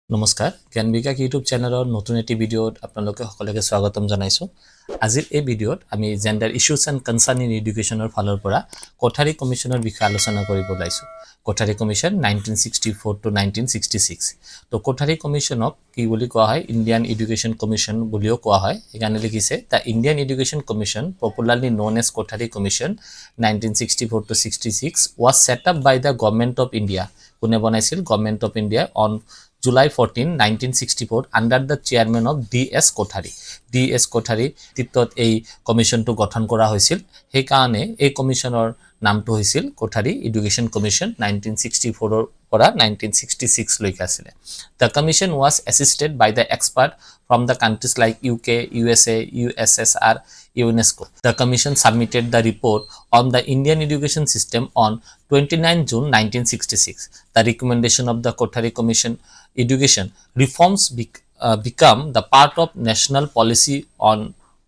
নমস্কাৰ জ্ঞান বিকাশ ইউটিউব চেনেলৰ নতুন এটি ভিডিঅ'ত আপোনালোকে সকলোকে স্বাগতম জনাইছো। আজিৰ এই ভিডিঅ'ত আমি gender issues and concern in এডুকেশ্যনৰ ফালৰ পৰা কোঠাৰী কমিশ্যনৰ বিষয়ে আলোচনা কৰিব ওলাইছো। Kothari Commission 1964 to 1966। তো কোঠাৰী কমিশ্যনক কি বুলি কোৱা হয় ইণ্ডিয়ান এডুকেশ্যন কমিশ্যন বুলিও কোৱা হয়। এখানে লিখিছে the Indian Education Commission popularly known as Kothari Commission 1964 to 66 was set up by the government of India। কোনে বনাইছিল? Government of India on July 14, 1964 under the chairman of D.S. Kothari। D.S. Kothari তিত্বত এই কমিশনটো গঠন কৰা হৈছিল। সেই কাৰণে এই কমিশনৰ নামটো হৈছিল কোঠাৰী এডুকেশ্যন কমিশ্যন 1964 ৰ পৰা 1966 লৈকে আছিল। The commission was assisted by the expert from the countries like UK, USA, USSR, UNESCO। The commission submitted the report on the Indian education system on 29 June 1966। The recommendation of the Kothari Commission education reforms become the part of national policy on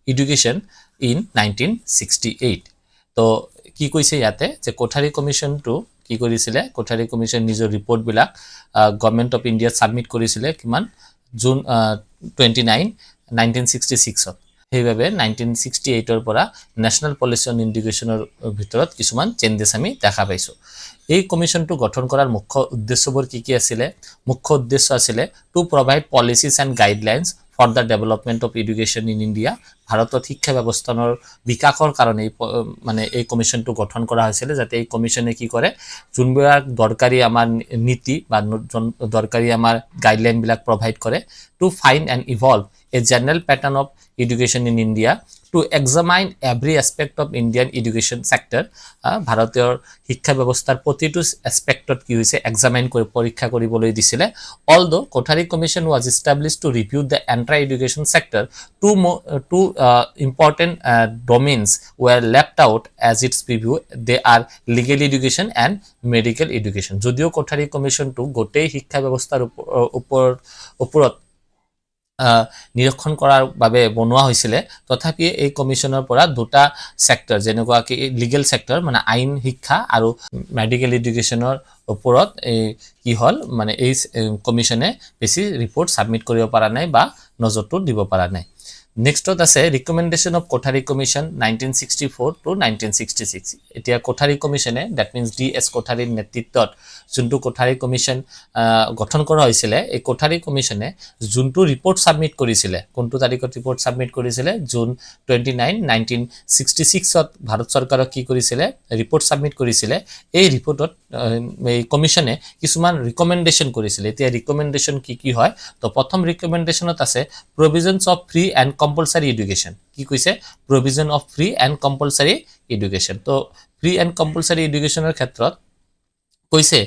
education in 1968। তো কি কৈছে ইয়াতে যে কোঠাৰী কমিশ্যনটো কি কৰিছিলে? Kothari commission নিজৰ ৰিপৰ্টবিলাক government of ইণ্ডিয়াত submit কৰিছিলে কিমান? জুন 29, 1966ত। সেইভাবে 1968 পৰা ন্যাশনাল পলিসি অন এডুকেশনৰ ভিতৰত কিছুমান চেঞ্জেস আমি দেখা পাইছো। এই কমিশনটো গঠন কৰাৰ মুখ্য উদ্দেশ্যবোৰ কি আছিলে? মুখ্য উদ্দেশ্য আছিলে to provide policies and guidelines for the development of education in India. ভাৰতত শিক্ষা ব্যৱস্থাৰ বিকাশৰ কাৰণে মানে এই কমিশনটো গঠন কৰা হৈছিল, যাতে এই কমিশনে কি কৰে যোনবিলাক দৰকাৰী আমাৰ নীতি বা দৰকাৰী আমাৰ গাইডলাইনবিলাক প্ৰভাইড কৰে to find and evolve a general pattern of education in India, to examine every aspect of Indian education sector। ভাৰতীয় শিক্ষা ব্যৱস্থাৰ প্ৰতিটো এসপেক্টত কি হৈছে এক্সামাইন কৰি পৰীক্ষা কৰিবলৈ দিছিলে। Although Kothari Commission was established to review the entire education sector, two important domains were left out as its review। They are legal education and medical education। যদিও কোঠাৰী কমিশ্যনটো গোটেই শিক্ষা ব্যৱস্থাৰ ওপৰত নিৰীক্ষণ কৰাৰ বাবে বনোৱা হৈছিলে, তথাপি এই কমিশনৰ পৰা দুটা সেক্টৰ যেনেকুৱা কি লিগেল সেক্টৰ মানে আইন শিক্ষা আৰু মেডিকেল এডুকেশ্যনৰ ওপৰত কি হল মানে এই কমিশনে বেছি ৰিপৰ্ট সাবমিট কৰিব পৰা নাই বা নজৰটো দিব পৰা নাই। নেক্সটত আছে recommendation of Kothari Commission 1964 to 1966। এতিয়া কোঠাৰী কমিশ্যনে দ্যাট মিন্স D.S. কোঠাৰীৰ নেতৃত্বত যোনটো কোঠাৰী কমিশ্যন গঠন কৰা হৈছিল, এই কোঠাৰী কমিশ্যনে যোনটো ৰিপৰ্ট সাবমিট কৰিছিলে, কোনটো তাৰিখত ৰিপৰ্ট সাবমিট কৰিছিলে? জুন 29, 1966ত ভাৰত চৰকাৰক কি কৰিছিলে ৰিপৰ্ট সাবমিট কৰিছিলে। এই ৰিপৰ্টত এই কমিশ্যনে কিছুমান ৰিকমেন্ডেশন কৰিছিলে। এতিয়া ৰিকমেন্ডেশন কি হয়? তো প্ৰথম ৰিকমেন্ডেশনত আছে provisions of free and compulsory education. কি কৈছে? Provision of free and compulsory education. তো ফ্ৰী এণ্ড কম্পালসাৰী এডুকেশ্যনৰ ক্ষেত্ৰত কৈছে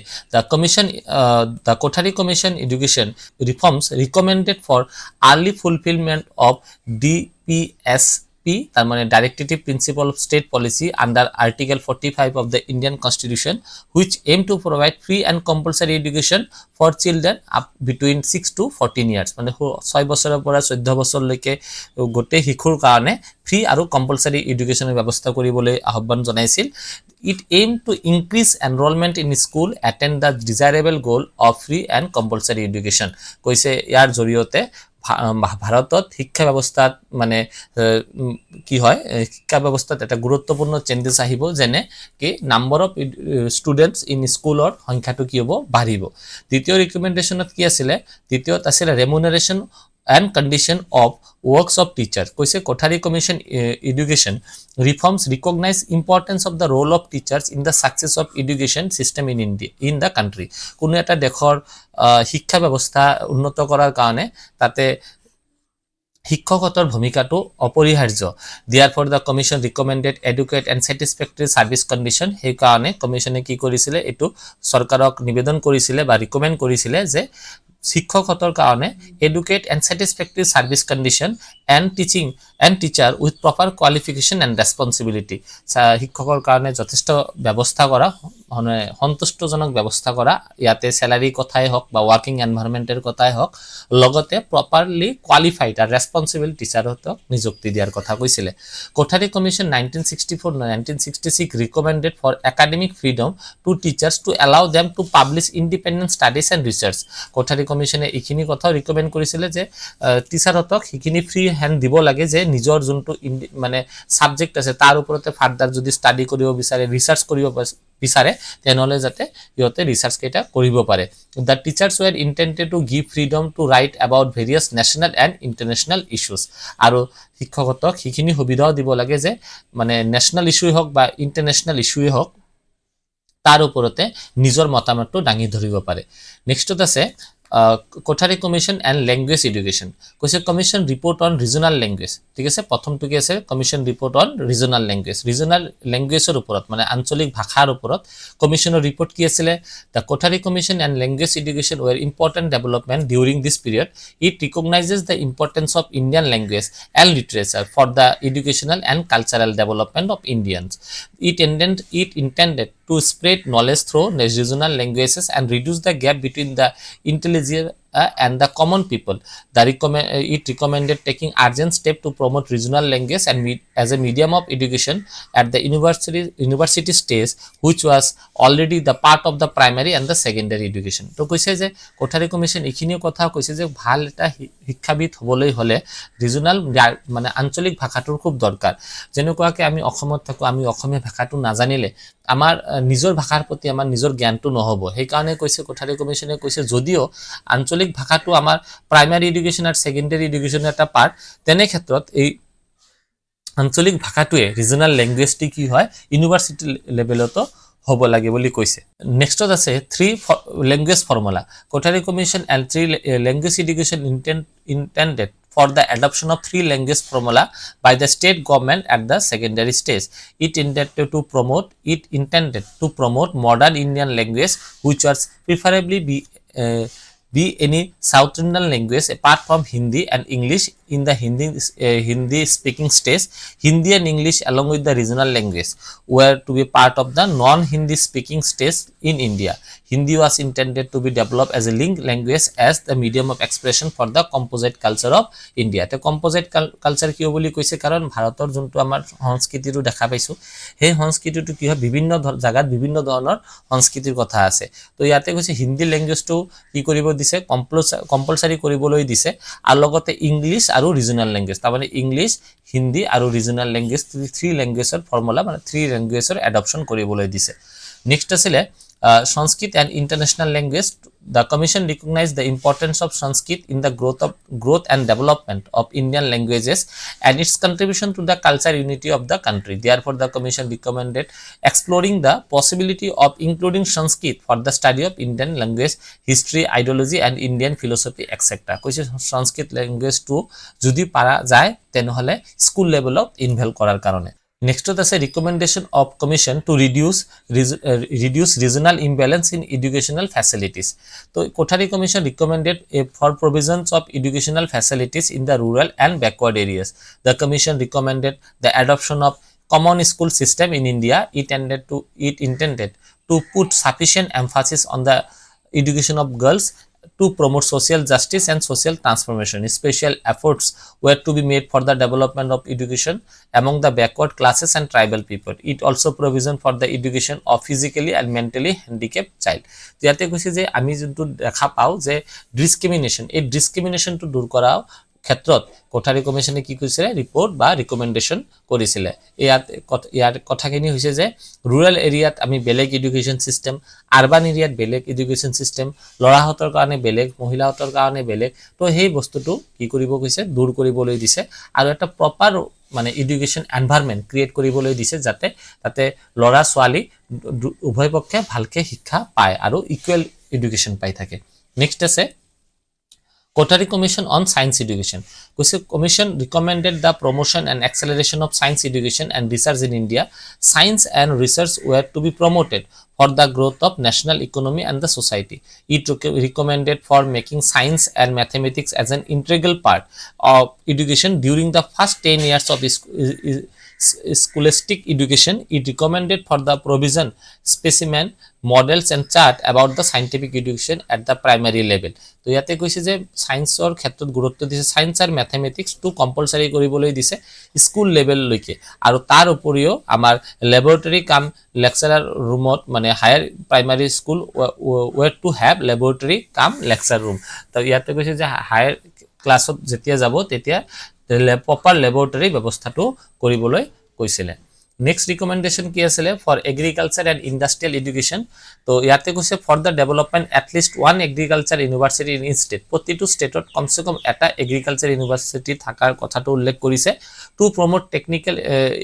the Kothari Commission education reforms recommended for early fulfillment of DPSP, তার মানে Directive Principle of State Policy under Article 45 of the Indian Constitution, which aim to provide free and compulsory education for children up between 6 to 14 years। মানে 6 বছৰৰ পৰা 14 বছৰলৈকে গোটেই শিশুৰ কাৰণে free আৰু কম্পালসাৰী এডুকেশ্যনৰ ব্যৱস্থা কৰিবলৈ আহ্বান জনাইছিল। It aimed to increase enrollment in school, attain the desirable goal of free and compulsory education। কৈছে ইয়াৰ জৰিয়তে ভাৰতত শিক্ষা ব্যৱস্থাত মানে কি হয় শিক্ষা ব্যৱস্থাত এটা গুৰুত্বপূৰ্ণ চেঞ্জেস আহিব, যেনে কি নাম্বাৰ অফ ষ্টুডেন্টস ইন স্কুলৰ সংখ্যাটো কি হ'ব বাঢ়িব। দ্বিতীয় ৰিকমেন্ডেশনত কি আছিল? দ্বিতীয়ত আছিল ৰেমুনাৰেশন and condition of works of teacher। কৈছে Kothari Commission education reforms recognize importance of the role of teachers in the success of education system in India in the country। কোনো এটা দেশৰ শিক্ষা ব্যৱস্থা উন্নত কৰাৰ কাৰণে তাতে শিক্ষকতৰ ভূমিকাটো অপৰিহাৰ্য। Therefore the commission recommended adequate and satisfactory service condition। সেই কাৰণে কমিশনে কি কৰিছিলে এটো চৰকাৰক নিবেদন কৰিছিলে বা ৰিকমেন্ড কৰিছিলে যে শিক্ষকতৰ কাৰণে educate and satisfactory service condition and teaching and teacher with proper qualification and responsibility. শিক্ষকৰ কাৰণে যথেষ্ট ব্যৱস্থা কৰা মানে সন্তুষ্টজনক ব্যৱস্থা কৰা, ইয়াতে স্যালাৰি কথাই হওক বা ওয়াৰ্কিং এনভায়ৰনমেন্টেৰ কথাই হওক, লগতে প্ৰপাৰলি কোৱালিফাইড আৰু ৰেসপন্সিবল টিচাৰহঁতক নিযুক্তি দিয়াৰ কথা কৈছিলে। Kothari commission 1964-1966 recommended for academic freedom to teachers to allow them to publish independent studies and research। Kothari কমিশনে এইখিনি কথাও ৰিকমেণ্ড কৰিছিলে যে টিচাৰহঁতক সেইখিনি ফ্ৰী হ্যান্ড দিব লাগে যে নিজৰ যোনটো মানে সাবজেক্ট আছে তাৰ ওপৰতে ফাৰ্দাৰ যদি ষ্টাডি কৰিব বিচাৰে ৰিসাৰ্চ কৰিব বিচাৰে তেনেহলে যাতে ইহঁতে ৰিসাৰ্চ কেইটা কৰিব পাৰে the teachers were intended to give freedom to write about various national and international issues আৰু শিক্ষকহঁতক সেইখিনি সুবিধাও দিব লাগে যে মানে ন্যাশনাল ইস্যুই হওক বা ইন্টাৰনেশনাল ইস্যুই হওক তাৰ ওপৰতে নিজৰ মতামতটো দাঙি ধৰিব পাৰে নেক্সটত আছে Kothari Commission and Language Education কৈছে Commission report on regional language ঠিক আছে প্ৰথমটো কি আছে Commission report on regional languageৰ ওপৰত মানে আঞ্চলিক ভাষাৰ ওপৰত কমিশনৰ ৰিপোৰ্ট কি আছিল The Kothari Commission and Language Education were important development during this period it recognizes the importance of Indian language and literature for the educational and cultural development of Indians it intended to spread knowledge through regional languages and reduce the gap between the intelligent and the common people. It recommended taking urgent steps to promote regional language and as a medium of education at the university stage, which was already the part of the primary and the secondary education. তো কৈছে যে Kothari commission এইখিনিও কথা কৈছে যে ভাল এটা শিক্ষাবিদ হ'বলৈ হলে ৰিজনাল মানে আঞ্চলিক ভাষাটোৰ খুব দৰকাৰ যেনেকুৱাকে আমি অসমত থাকো আমি অসমীয়া ভাষাটো নাজানিলে আমাৰ নিজৰ ভাষাৰ প্ৰতি আমাৰ নিজৰ জ্ঞানটো নহব সেই কাৰণে কৈছে কোঠাৰী কমিশনে কৈছে যদিও আঞ্চলিক ভাষাটো আমাৰ প্ৰাইমাৰী এডুকেশন আৰু সেকেন্ডাৰী এডুকেশনৰ এটা পাৰ্ট তেনে ক্ষেত্ৰত এই আঞ্চলিক ভাষাটোৱে ৰিজনাল ল্যাঙ্গুৱেজটি কি হয় ইউনিভাৰ্সিটি লেভেলতো হ'ব লাগে বুলি কৈছে নেক্সটত আছে 3 language formula Kothari commission and 3 language education intended for the adoption of 3 language formula by the state government at the secondary stage it intended to promote modern Indian language which was preferably be any southern language apart from Hindi and English in the Hindi speaking stage Hindi and English along with the regional language were to be part of the non Hindi speaking stage in India Hindi was intended to be developed as a linked language as the medium of expression for the composite culture of India the composite culture কিয় বুলি কৈছে কাৰণ ভাৰতৰ যোনটো আমাৰ সংস্কৃতিটো দেখা পাইছো সেই সংস্কৃতিটো কি হয় বিভিন্ন জায়গাত বিভিন্ন ধৰণৰ সংস্কৃতিৰ কথা আছে তো ইয়াতে কৈছে হিন্দী ল্যাঙ্গুৱেজটো কি কৰিব দিছে কম্পালসৰি কৰিবলৈ দিছে আৰু লগতে ইংলিশ আৰু ৰিজনাল ল্যাঙ্গুৱেজ তাৰ মানে ইংলিশ হিন্দী আৰু ৰিজনাল ল্যাঙ্গুৱেজ 3 ল্যাঙ্গুৱেজৰ ফৰ্মুলা মানে 3 ল্যাঙ্গুৱেজৰ এডপশন কৰিবলৈ দিছে নেক্সট আছিল Sanskrit and international language the commission recognized the importance of Sanskrit in the growth and development of Indian languages and its contribution to the cultural unity of the country therefore the commission recommended exploring the possibility of including Sanskrit for the study of Indian language history ideology and Indian philosophy etc কৈছে Sanskrit language to যদি পারা যায় তেনেহলে school লেভেলত involve কৰাৰ কাৰণে Next to the recommendation of commission to reduce regional imbalance in educational facilities. So Kothari Commission recommended for provisions of educational facilities in the rural and backward areas. The commission recommended the adoption of common school system in India. It intended to put sufficient emphasis on the education of girls to promote social justice and social transformation. Special efforts were to be made for the development of education among the backward classes and tribal people. It also provision for the education of physically and mentally handicapped child. যাতে কৈছে যে আমি যোনটো দেখা পাও যে discrimination এই ডিসক্রিমিনেশনটো দূৰ কৰাও ক্ষেত্ৰত কোঠাৰী কমিশনে কি কৈছে ৰিপৰ্ট বা ৰিকমেন্ডেশন কৰিছিল ইয়াৰ কথাখিনি হৈছে যে ৰুৰাল এৰিয়াত আমি বেলেগ এডুকেশন সিস্টেম আৰবান এৰিয়াত বেলেগ এডুকেশন সিস্টেম লৰাহতৰ কাৰণে বেলেগ মহিলাহতৰ কাৰণে বেলেগ তো সেই বস্তুটো কি কৰিব কৈছে দূৰ কৰিবলৈ দিছে আৰু এটা প্ৰপাৰ মানে এডুকেশন এনভায়ৰনমেন্ট ক্ৰিয়েট কৰিবলৈ দিছে যাতে তাতে লৰা ছোৱালী উভয় পক্ষে ভালকে শিক্ষা পায় আৰু ইকুৱেল এডুকেশন পাই থাকে নেক্সট আছে Kothari Commission on Science Education. Commission recommended the promotion and acceleration of science education and research in India. Science and research were to be promoted for the growth of national economy and the society. It recommended for making science and mathematics as an integral part of education during the first 10 years of scholastic education, it recommended for the provision specimen models and chart about the scientific education at the primary level. তো ইয়াতে কৈছে যে সায়েন্সৰ ক্ষেত্ৰত গুৰুত্ব দিছে, science আৰু mathematics two compulsory কৰিবলৈ দিছে স্কুল লেভেল লৈকে, আৰু তাৰ উপৰিও আমাৰ ল্যাবৰেটৰী কাম লেকচাৰাৰ ৰুমত মানে higher primary school were to have laboratory কাম লেকচাৰ ৰুম। তো ইয়াতে কৈছে যে হায়াৰ ক্লাছত যেতিয়া যাব তেতিয়া প্ৰপাৰ ল্যাবৰেটৰী ব্যৱস্থাটো কৰিবলৈ কৈছিলে। নেক্সট ৰিকমেন্ডেশন কি আছিলে for agriculture and industrial education. তো ইয়াতে কৈছে for the development at least one agriculture university in state, প্ৰতিটো ষ্টেটত কমচে কম এটা এগ্ৰিকালচাৰ ইউনিভাৰ্চিটি থকাৰ কথাটো উল্লেখ কৰিছে। To promote technical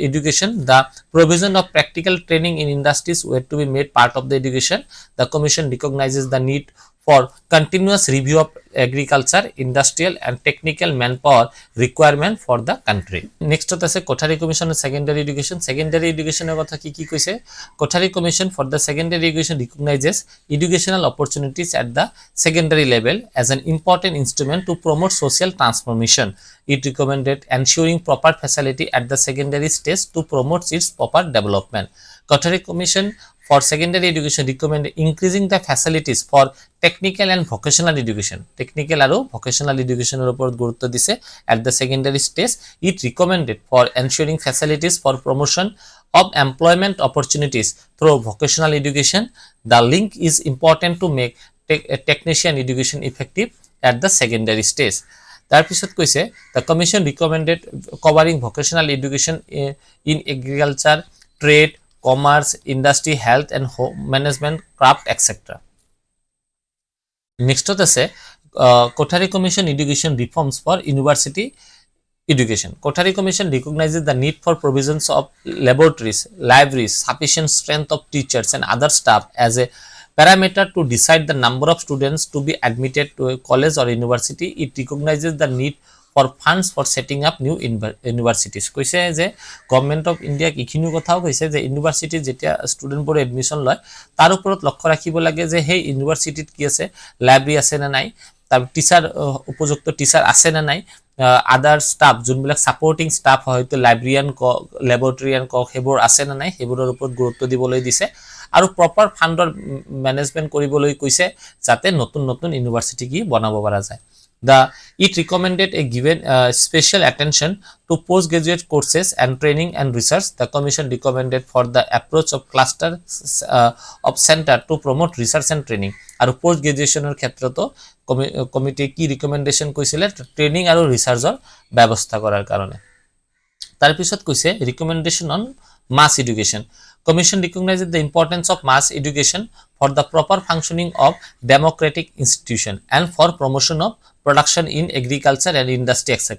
education, the provision of practical training in industries were to be made part of the education. The commission recognizes the need for continuous review of agriculture, industrial and technical manpower requirement for the country. Next আছে Kothari Commission on Secondary Education. Secondary education এর কথা কি কইছে? Kothari Commission for the Secondary Education recognizes educational opportunities at the secondary level as an important instrument to promote social transformation. It recommended ensuring proper facility at the secondary stage to promote its proper development. Kothari Commission for secondary education recommend increasing the facilities for technical and vocational education. Technical and vocational education এর উপর গুরুত্ব দিছে at the secondary stage. It recommended for ensuring facilities for promotion of employment opportunities through vocational education. The link is important to make technician education effective at the secondary stage. তাৰপিছত কৈছে the commission recommended covering vocational education in agriculture, trade, commerce, industry, health and home management, craft, etc. Next আছে Kothari Commission education reforms for university education. Kothari Commission recognizes the need for provisions of laboratories, libraries, sufficient strength of teachers and other staff as a parameter to decide the number of students to be admitted to a college or university. It recognizes the need for funds for setting up new universities. কৈছে যে government of India কিখিনিও কথাও কৈছে যে university যেতিয়া স্টুডেন্টবোৰ admission লয় তাৰ ওপৰত লক্ষ্য ৰাখিব লাগে যে সেই ইউনিভাৰ্সিটিত কি আছে, লাইব্ৰেৰী আছে না নাই, তাৰ টিচাৰ উপযুক্ত টিচাৰ আছে না নাই, আদাৰ ষ্টাফ যোনবিলাক সাপোৰ্টিং ষ্টাফ হয়তো লাইব্ৰেৰিয়ান ল্যাবৰেটৰিয়ান সেইবোৰ আছে না নাই সেইবোৰৰ ওপৰত গুৰুত্ব দিবলৈ দিছে, আৰু প্ৰপাৰ ফাণ্ডৰ মেনেজমেন্ট কৰিবলৈ কৈছে যাতে নতুন নতুন ইউনিভাৰ্সিটি কি বনাব পৰা যায়। It recommended a given special attention to postgraduate courses and training and research. The commission recommended for the approach of cluster of center to promote research and training. আৰু পোস্ট গ্ৰেজুৱেশ্যনৰ ক্ষেত্ৰতো কমিটি কি recommendation কৈছিলে training আৰু ৰিসাৰ্চৰ ব্যৱস্থা কৰাৰ কাৰণে। তাৰপিছত কৈছে recommendation on mass education. Commission recognizes the importance of mass education for the proper functioning of democratic institution and for promotion of production in agriculture and industry, etc.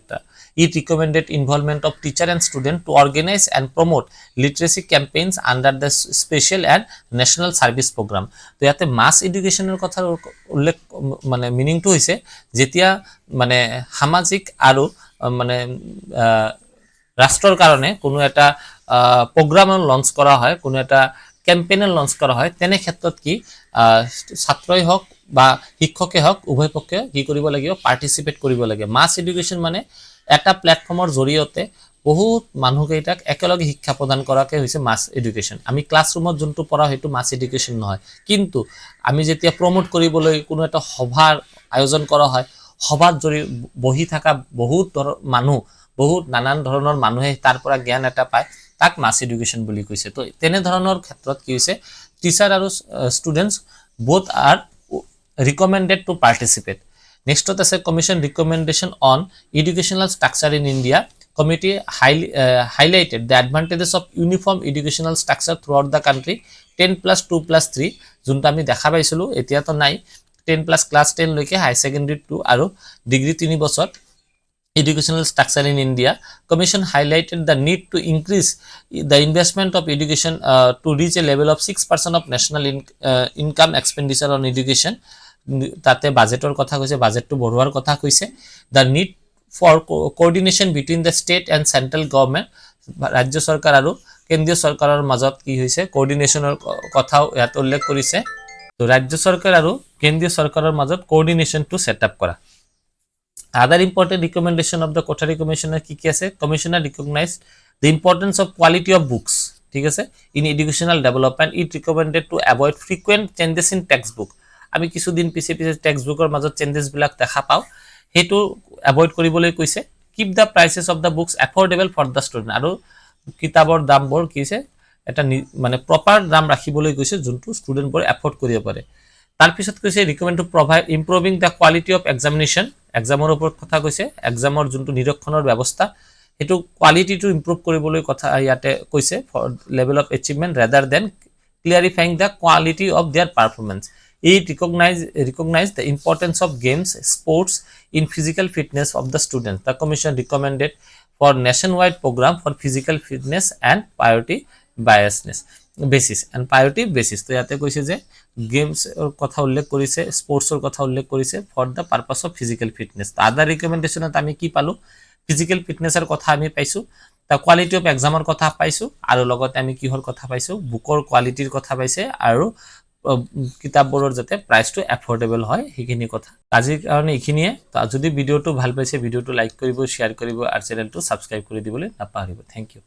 It recommended involvement of teacher and student to organize and promote literacy campaigns under the special and national service program. তো ইয়াতে mass education এর কথা উল্লেখ মানে meaning to হইছে যেতিয়া মানে সামাজিক আৰু মানে ৰাষ্ট্ৰৰ কাৰণে কোনো এটা প্ৰোগ্ৰাম লঞ্চ কৰা হয়, কোনো এটা ক্যাম্পেইন লঞ্চ কৰা হয়, তেনে ক্ষেত্ৰত কি ছাত্ৰই হওক বা শিক্ষকে হওক উভয় পক্ষে কি কৰিব লাগিব, পাৰ্টিসিপেট কৰিব লাগে। মাছ এডুকেশ্যন মানে এটা প্ল্যাটফৰ্মৰ জৰিয়তে বহুত মানুহকেইটাক একেলগে শিক্ষা প্ৰদান কৰাকে হৈছে মাছ এডুকেশ্যন। আমি ক্লাছৰুমত যোনটো পঢ়া সেইটো মাছ এডুকেশ্যন নহয়, কিন্তু আমি যেতিয়া প্ৰমোট কৰিবলৈ কোনো এটা সভাৰ আয়োজন কৰা হয়, সভাত জৰি বহি থকা বহুত মানুহ, বহুত নানান ধৰণৰ মানুহে তাৰ পৰা জ্ঞান এটা পায়, তাক মাছ এডুকেশ্যন বুলি কৈছে। তো তেনে ধৰণৰ ক্ষেত্ৰত কি হৈছে টিচাৰ আৰু students both are recommended to participate. Next আছে commission recommendation on educational structure in India. Committee highlighted the advantages of uniform educational structure throughout the country. 10+2+3 যোনটা আমি দেখা পাইছিলো এতিয়া তো নাই, 10+ ক্লাস 10 লৈকে হাই সেকেন্ডারি 2 আৰু ডিগ্ৰী 3 বছৰ educational structure in India. Commission highlighted the need to increase the investment of education to reach a level of 6% of national income expenditure on education. তাতে বাজেটৰ কথা কৈছে, বাজেটটো বঢ়োৱাৰ কথা কৈছে। The need for coordination between the state and central government, ৰাজ্য চৰকাৰ আৰু কেন্দ্ৰীয় চৰকাৰৰ মাজত কি হৈছে কোঅৰ্ডিনেশনৰ কথাও ইয়াত উল্লেখ কৰিছে। তো ৰাজ্য চৰকাৰ আৰু কেন্দ্ৰীয় চৰকাৰৰ মাজত কোঅৰ্ডিনেশন টু সেট আপ কৰা। Other important recommendation of the Kothari Commissioner কি আছে, Commissioner recognized The importance of quality of books, ঠিক আছে, in educational development, it recommended to avoid frequent changes in textbook. আমি কিছুদিন পিছে পিছে টেক্সটবুকৰ মাজত চেঞ্জেছ বিলাক দেখা পাও, হেতু এভয়েড কৰিবলৈ কৈছে। Keep the prices of the books affordable for the student, আৰু কিতাপৰ দামবোৰ কিছে এটা মানে প্ৰপাৰ দাম ৰাখিবলৈ কৈছে যোনটো ষ্টুডেন্ট বোৰ এফৰ্ড কৰিব পাৰে। তাৰ পিছত কৈছে recommend to provide improving the quality of examination, এক্সামৰ ওপৰত কথা কৈছে, এক্সামৰ যোনটো নিৰীক্ষণৰ ব্যৱস্থা হেতু কোৱালিটিটো ইম্প্ৰুভ কৰিবলৈ কথা ইয়াতে কৈছে for level of achievement rather than clarifying the quality of their performance. It recognize the importance of games, sports in physical fitness of the students. The commission recommended for nationwide program for physical fitness and priority basis and priority basis. তো ইয়াতে কৈছে যে games এর কথা উল্লেখ কৰিছে, sports এৰ কথা উল্লেখ কৰিছে for the purpose of physical fitness. আদার রিকমেন্ডেশনত আমি কি পালো, ফিজিক্যাল ফিটনেসের কথা আমি পাইছো, তা কোয়ালিটি অফ এক্সামৰ কথা পাইছো, আৰু লগতে আমি কিহৰ কথা পাইছো, বুকৰ কোয়ালিটিৰ কথা পাইছে, আৰু কিতাপবোৰৰ যাতে প্ৰাইসটো এফোৰ্ডেবল হয় সেইখিনি কথা। আজিৰ কাৰণে এইখিনিয়ে। তো যদি ভিডিওটো ভাল পাইছে ভিডিওটো লাইক কৰিব, শেয়াৰ কৰিব আৰু চেনেলটো সাবস্ক্ৰাইব কৰি দিবলৈ নাপাহৰিব। Thank U.